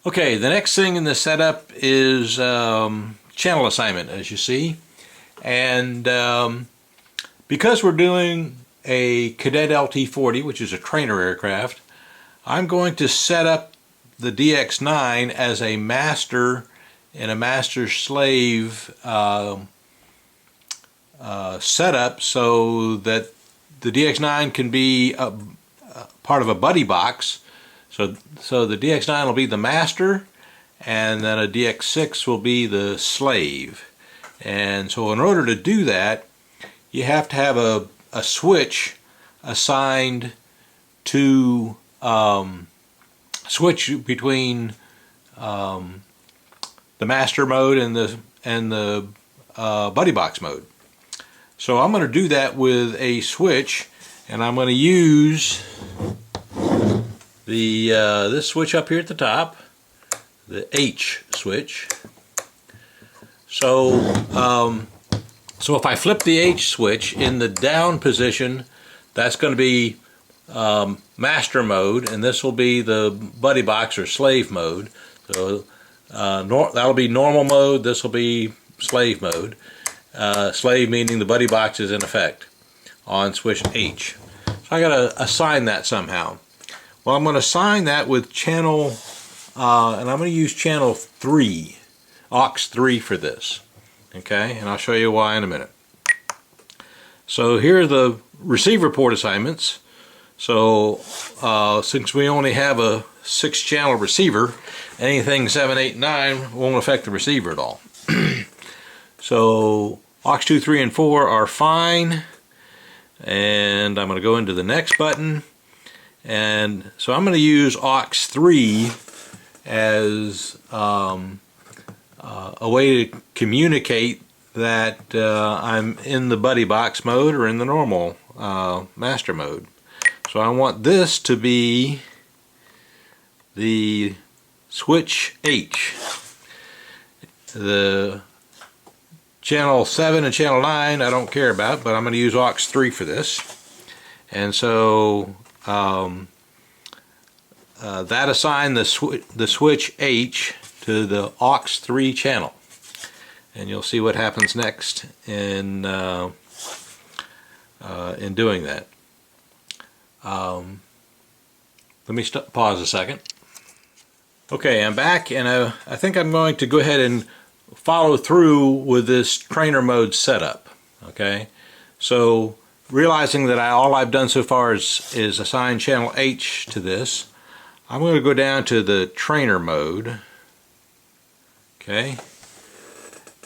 Okay, the next thing in the setup is channel assignment, as you see. And because we're doing a Kadet LT-40, which is a trainer aircraft, I'm going to set up the DX9 as a master and a master-slave setup, so that the DX9 can be a part of a buddy box. So the DX9 will be the master, and then a DX6 will be the slave. And so in order to do that, you have to have a switch assigned to switch between the master mode and the buddy box mode. So I'm going to do that with a switch, and I'm going to use this switch up here at the top, the H switch. So if I flip the H switch in the down position, that's going to be master mode, and this will be the buddy box or slave mode. So that'll be normal mode, this will be slave mode. Slave meaning the buddy box is in effect on switch H. So I got to assign that somehow. Well, I'm going to assign that with channel, and I'm going to use channel 3, aux 3 for this. Okay, and I'll show you why in a minute. So here are the receiver port assignments. So since we only have a 6-channel receiver, anything 7, 8, 9 won't affect the receiver at all. So aux 2, 3, and 4 are fine, and I'm going to go into the next button. And so I'm going to use aux 3 as a way to communicate that I'm in the buddy box mode or in the normal master mode. So I want this to be the switch H. The channel 7 and channel 9 I don't care about, but I'm going to use aux 3 for this. And so that assigned the switch H to the aux 3 channel, and you'll see what happens next in doing that. Let me pause a second. Okay, I'm back, and I think I'm going to go ahead and follow through with this trainer mode setup. Okay, so realizing that all I've done so far is assign channel H to this, I'm going to go down to the trainer mode. Okay,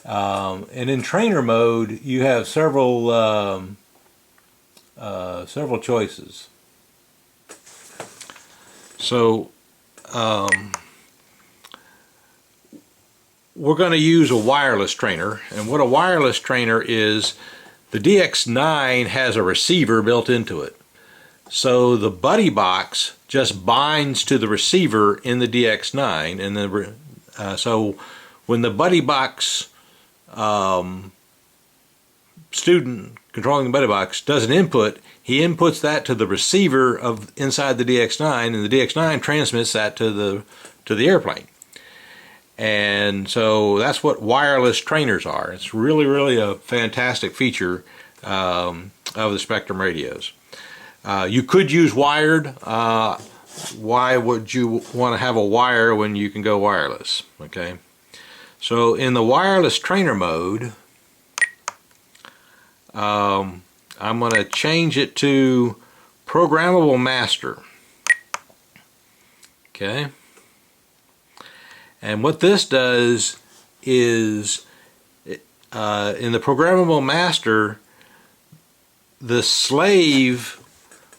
and in trainer mode you have several choices. So we're going to use a wireless trainer, and what a wireless trainer is, the DX9 has a receiver built into it. So the buddy box just binds to the receiver in the DX9, and so when the buddy box student controlling the buddy box does an input, he inputs that to the receiver inside the DX9, and the DX9 transmits that to the airplane. And so that's what wireless trainers are. It's really a fantastic feature of the Spectrum radios. You could use wired. Why would you want to have a wire when you can go wireless? Okay, so in the wireless trainer mode, I'm going to change it to Programmable Master. Okay, and what this does is in the Programmable Master, the slave,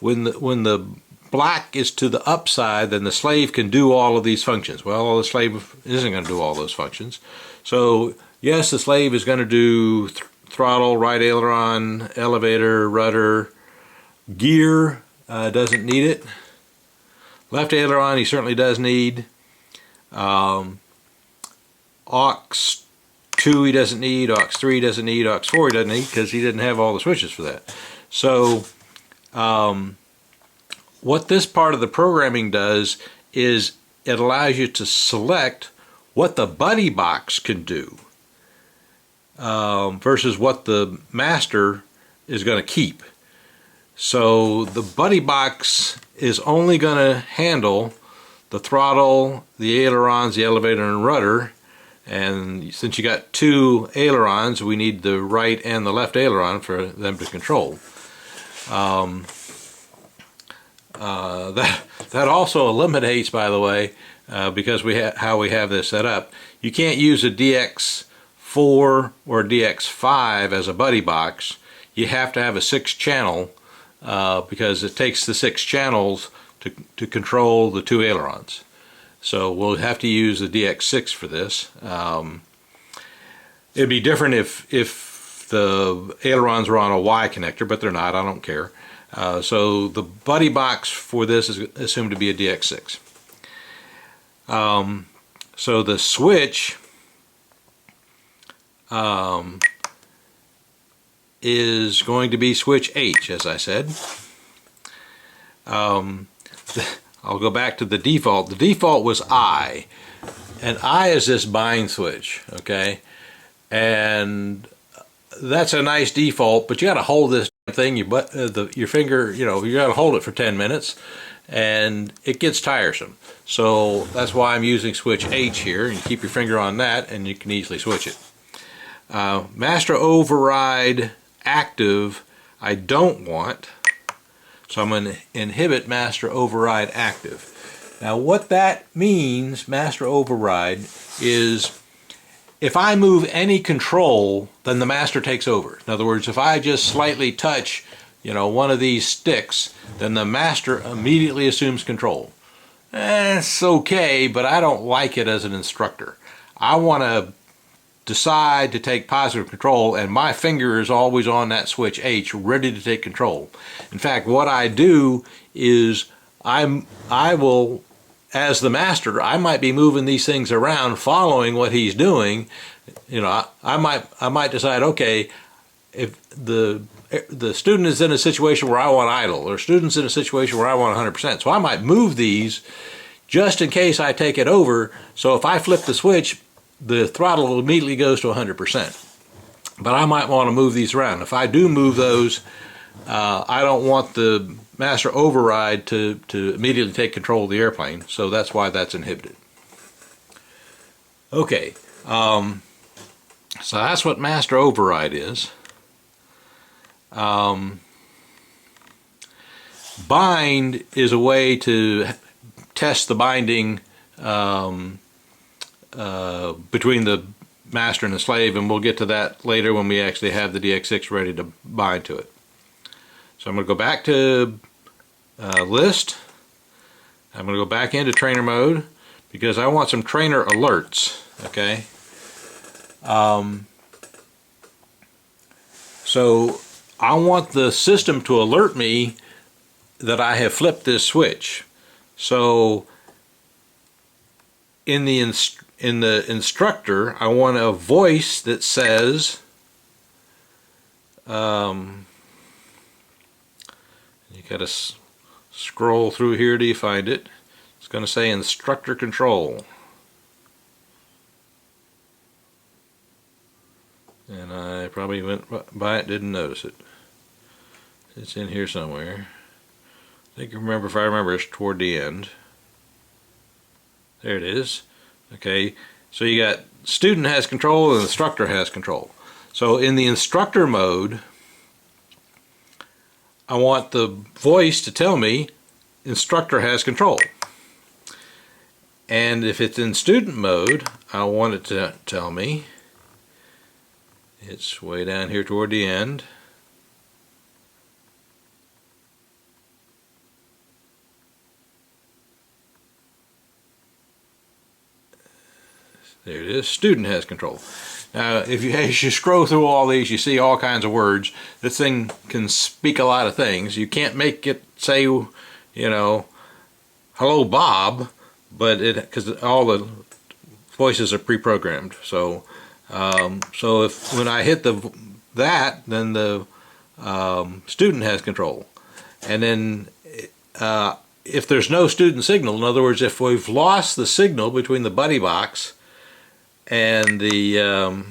when the black is to the upside, then the slave can do all of these functions. Well, the slave isn't going to do all those functions. So yes, the slave is going to do throttle, right aileron, elevator, rudder, gear, doesn't need it. Left aileron he certainly does need. Aux 2 he doesn't need, aux 3 doesn't need, aux 4 he doesn't need, because he didn't have all the switches for that. So what this part of the programming does is it allows you to select what the buddy box can do versus what the master is going to keep. So the buddy box is only going to handle the throttle, the ailerons, the elevator, and rudder. And since you got two ailerons, we need the right and the left aileron for them to control. That also eliminates, by the way, because how we have this set up, you can't use a DX4 or DX5 as a buddy box. You have to have a 6-channel because it takes the 6 channels to control the 2 ailerons. So we'll have to use the DX6 for this. It'd be different if the ailerons were on a Y connector, but they're not. I don't care. So the buddy box for this is assumed to be a DX6. So the switch is going to be switch H, as I said. I'll go back to the default. The default was I, and I is this bind switch, okay? And that's a nice default, but you got to hold this thing, your finger, you got to hold it for 10 minutes, and it gets tiresome. So that's why I'm using switch H here. You keep your finger on that, and you can easily switch it. Master override active, I don't want. So I'm going to inhibit master override active. Now what that means, master override, is if I move any control, then the master takes over. In other words, if I just slightly touch, one of these sticks, then the master immediately assumes control. It's okay, but I don't like it as an instructor. I want to decide to take positive control, and my finger is always on that switch H, ready to take control. In fact, what I do is I will, as the master, I might be moving these things around, following what he's doing. I might decide, okay, if the student is in a situation where I want idle, or student's in a situation where I want 100%, so I might move these just in case I take it over. So if I flip the switch, the throttle immediately goes to 100%. But I might want to move these around. If I do move those, I don't want the master override to immediately take control of the airplane, so that's why that's inhibited. Okay, so that's what master override is. Bind is a way to test the binding between the master and the slave, and we'll get to that later when we actually have the DX6 ready to bind to it. So I'm going to go back to list. I'm going to go back into trainer mode because I want some trainer alerts. Okay. So I want the system to alert me that I have flipped this switch. So in the instructor, I want a voice that says, you gotta scroll through here till you find it. It's going to say instructor control. And I probably went by it, didn't notice it. It's in here somewhere. I think if I remember, it's toward the end. There it is. Okay, so you got student has control and instructor has control. So in the instructor mode, I want the voice to tell me instructor has control. And if it's in student mode, I want it to tell me, it's way down here toward the end, there it is, student has control. Now as you scroll through all these, you see all kinds of words. This thing can speak a lot of things. You can't make it say, hello Bob, but because all the voices are pre-programmed. So so if when I hit that, then the student has control. And then if there's no student signal, in other words, if we've lost the signal between the buddy box and the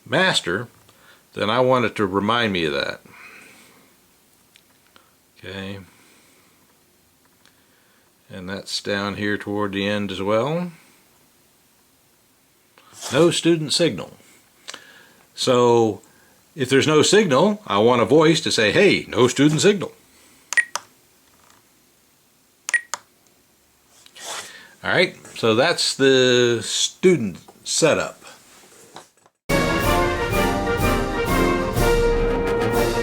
master, then I want it to remind me of that. Okay. And that's down here toward the end as well. No student signal. So if there's no signal, I want a voice to say, hey, no student signal. Alright, so that's the student setup.